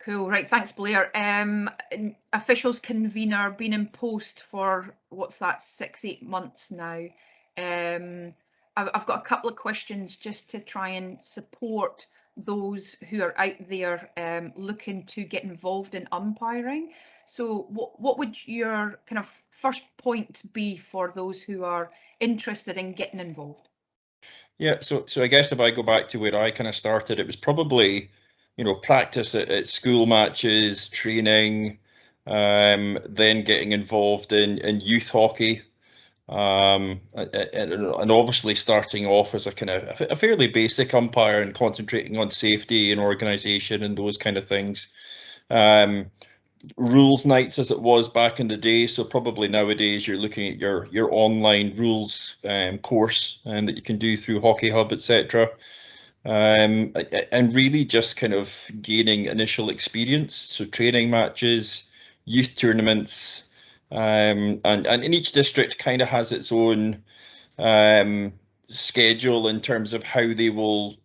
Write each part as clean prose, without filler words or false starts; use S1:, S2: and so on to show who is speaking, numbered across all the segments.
S1: Cool, right, thanks Blair. Officials convener, been in post for, what's that, 6-8 months now. I've got a couple of questions just to try and support those who are out there looking to get involved in umpiring. So what would your kind of first point be for those who are interested in getting involved?
S2: Yeah, so I guess if I go back to where I kind of started, it was probably, practice at school matches, training, then getting involved in youth hockey, and obviously starting off as a kind of a fairly basic umpire and concentrating on safety and organisation and those kind of things. Rules nights as it was back in the day. So probably nowadays you're looking at your online rules course and that you can do through Hockey Hub, etc. And really just kind of gaining initial experience. So training matches, youth tournaments, and in each district kind of has its own schedule in terms of how they will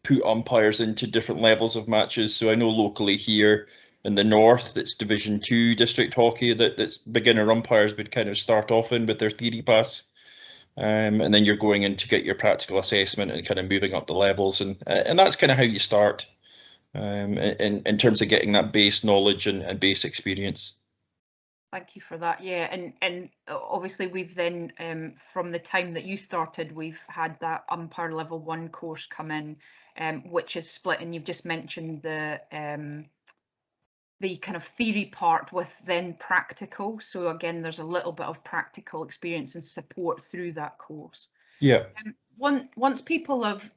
S2: put umpires into different levels of matches. So I know locally here in the north, that's Division 2 district hockey that's beginner umpires would kind of start off in with their theory pass. And then you're going in to get your practical assessment and kind of moving up the levels. And that's kind of how you start in terms of getting that base knowledge and base experience.
S1: Thank you for that. Yeah, and obviously we've then, from the time that you started, we've had that umpire level 1 course come in, which is split, and you've just mentioned the kind of theory part with then practical. So again, there's a little bit of practical experience and support through that course.
S2: Yeah.
S1: Once people have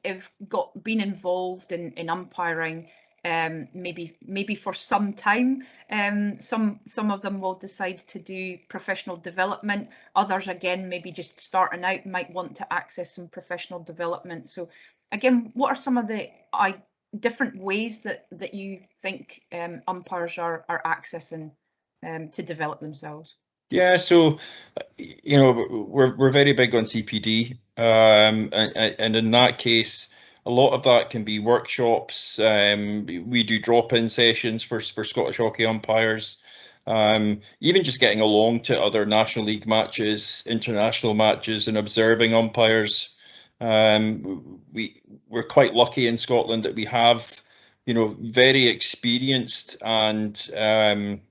S1: been involved in umpiring, maybe for some time, some of them will decide to do professional development. Others, again, maybe just starting out, might want to access some professional development. So again, what are some of the different ways that you think umpires are accessing to develop themselves?
S2: Yeah, so we're very big on CPD, and in that case, a lot of that can be workshops. We do drop-in sessions for Scottish hockey umpires. Even just getting along to other National League matches, international matches, and observing umpires. We're quite lucky in Scotland that we have, very experienced and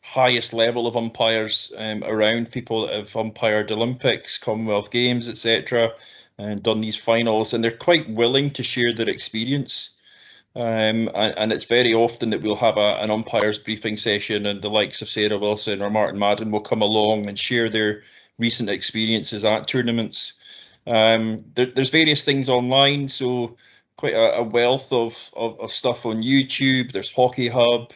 S2: highest level of umpires around, people that have umpired Olympics, Commonwealth Games, etc., and done these finals, and they're quite willing to share their experience. And it's very often that we'll have an umpires briefing session, and the likes of Sarah Wilson or Martin Madden will come along and share their recent experiences at tournaments. There's various things online, so quite a wealth of stuff on YouTube. There's Hockey Hub.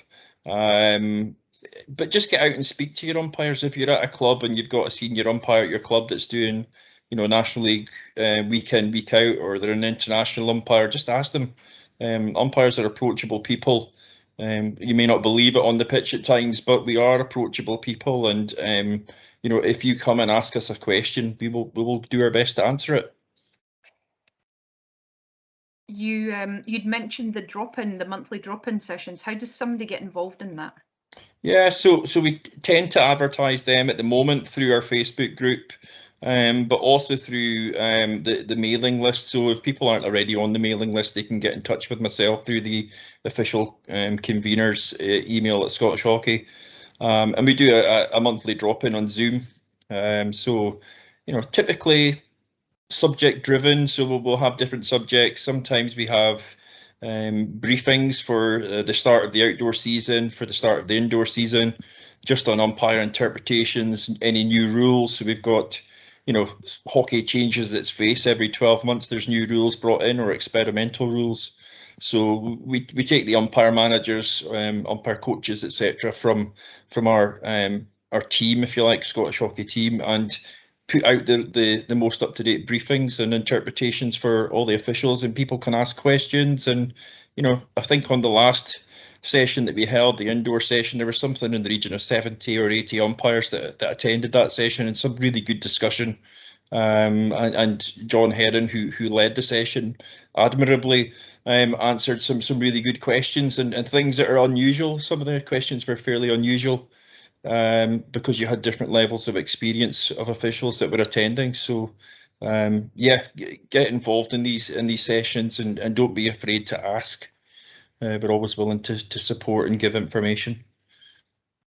S2: But just get out and speak to your umpires. If you're at a club and you've got a senior umpire at your club that's doing, National League week in, week out, or they're an international umpire, just ask them. Umpires are approachable people. You may not believe it on the pitch at times, but we are approachable people. And, if you come and ask us a question, we will do our best to answer it.
S1: You'd mentioned the monthly drop-in sessions. How does somebody get involved in that?
S2: Yeah, so we tend to advertise them at the moment through our Facebook group, but also through the mailing list. So if people aren't already on the mailing list, they can get in touch with myself through the official convener's email at Scottish Hockey. And we do a monthly drop-in on Zoom. So, typically subject driven. So we'll have different subjects. Sometimes we have briefings for the start of the outdoor season, for the start of the indoor season, just on umpire interpretations, any new rules. So we've got, hockey changes its face every 12 months. There's new rules brought in, or experimental rules. So we take the umpire managers, umpire coaches, etc., from our team, if you like, Scottish hockey team, and put out the most up-to-date briefings and interpretations for all the officials, and people can ask questions. And I think on the last session that we held, the indoor session, there was something in the region of 70 or 80 umpires that attended that session, and some really good discussion. And John Heron, who led the session admirably, answered some really good questions and things that are unusual. Some of the questions were fairly unusual because you had different levels of experience of officials that were attending. So yeah, get involved in these sessions and don't be afraid to ask. We're always willing to support and give information.